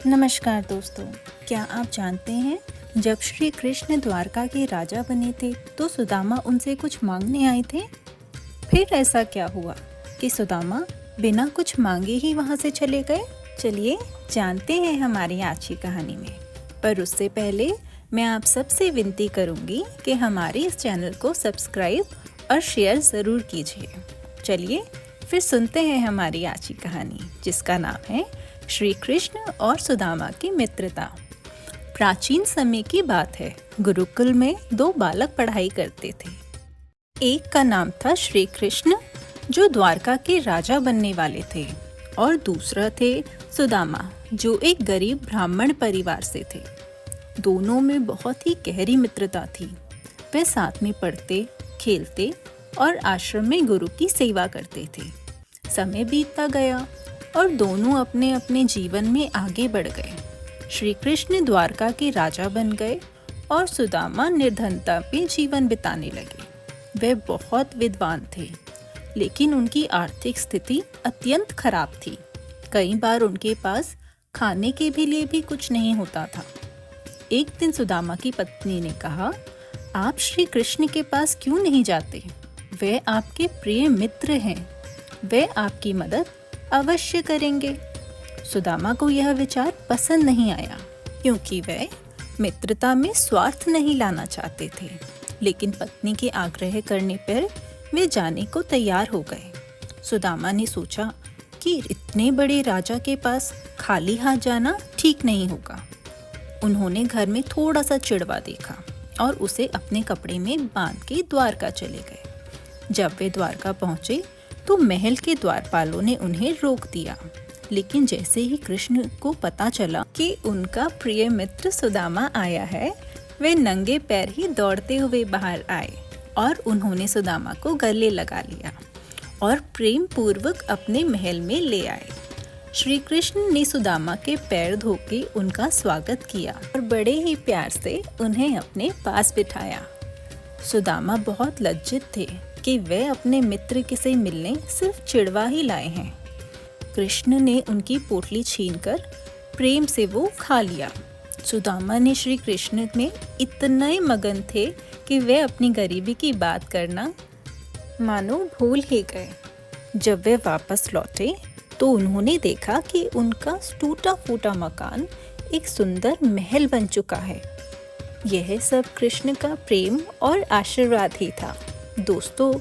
नमस्कार दोस्तों, क्या आप जानते हैं जब श्री कृष्ण द्वारका के राजा बने थे तो सुदामा उनसे कुछ मांगने आए थे। फिर ऐसा क्या हुआ कि सुदामा बिना कुछ मांगे ही वहां से चले गए। चलिए जानते हैं हमारी आज की कहानी में। पर उससे पहले मैं आप सबसे विनती करूंगी कि हमारे इस चैनल को सब्सक्राइब और शेयर ज़रूर कीजिए। चलिए फिर सुनते हैं हमारी आज की कहानी, जिसका नाम है श्री कृष्ण और सुदामा की मित्रता। प्राचीन समय की बात है। गुरुकुल में दो बालक पढ़ाई करते थे। एक का नाम था श्री कृष्ण, जो द्वारका के राजा बनने वाले थे, और दूसरा थे सुदामा, जो एक गरीब ब्राह्मण परिवार से थे। दोनों में बहुत ही गहरी मित्रता थी। वे साथ में पढ़ते, खेलते और आश्रम में गुरु की सेवा करते थे। समय बीतता गया और दोनों अपने अपने जीवन में आगे बढ़ गए। श्री कृष्ण द्वारका के राजा बन गए और सुदामा निर्धनता में जीवन बिताने लगे। वे बहुत विद्वान थे, लेकिन उनकी आर्थिक स्थिति अत्यंत खराब थी। कई बार उनके पास खाने के भी लिए भी कुछ नहीं होता था। एक दिन सुदामा की पत्नी ने कहा, आप श्री कृष्ण के पास क्यों नहीं जाते? वे आपके प्रिय मित्र हैं। वे आपकी मदद अवश्य करेंगे। सुदामा को यह विचार पसंद नहीं आया, क्योंकि वे मित्रता में स्वार्थ नहीं लाना चाहते थे। लेकिन पत्नी के आग्रह करने पर वे जाने को तैयार हो गए। सुदामा ने सोचा कि इतने बड़े राजा के पास खाली हाथ जाना ठीक नहीं होगा। उन्होंने घर में थोड़ा सा चिड़वा देखा और उसे अपने कपड़े में बांध के द्वारका चले गए। जब वे द्वारका पहुंचे तो महल के द्वारपालों ने उन्हें रोक दिया। लेकिन जैसे ही कृष्ण को पता चला कि उनका प्रिय मित्र सुदामा आया है, वे नंगे पैर ही दौड़ते हुए बाहर आए और उन्होंने सुदामा को गले लगा लिया और प्रेम पूर्वक अपने महल में ले आए। श्री कृष्ण ने सुदामा के पैर धोके उनका स्वागत किया और बड़े ही प्यार से उन्हें अपने पास बिठाया। सुदामा बहुत लज्जित थे कि वे अपने मित्र से मिलने सिर्फ चिड़वा ही लाए हैं। कृष्ण ने उनकी पोटली छीनकर प्रेम से वो खा लिया। सुदामा ने श्री कृष्ण में इतने मगन थे कि वे अपनी गरीबी की बात करना मानो भूल ही गए। जब वे वापस लौटे तो उन्होंने देखा कि उनका टूटा फूटा मकान एक सुंदर महल बन चुका है। यह सब कृष्ण का प्रेम और आशीर्वाद ही था। दोस्तों,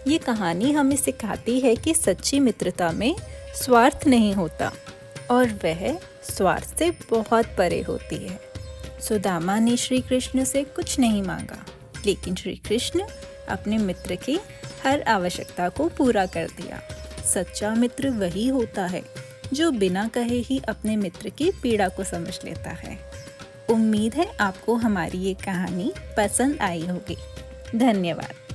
ये कहानी हमें सिखाती है कि सच्ची मित्रता में स्वार्थ नहीं होता और वह स्वार्थ से बहुत परे होती है। सुदामा ने श्री कृष्ण से कुछ नहीं मांगा, लेकिन श्री कृष्ण अपने मित्र की हर आवश्यकता को पूरा कर दिया। सच्चा मित्र वही होता है जो बिना कहे ही अपने मित्र की पीड़ा को समझ लेता है। उम्मीद है आपको हमारी ये कहानी पसंद आई होगी। धन्यवाद।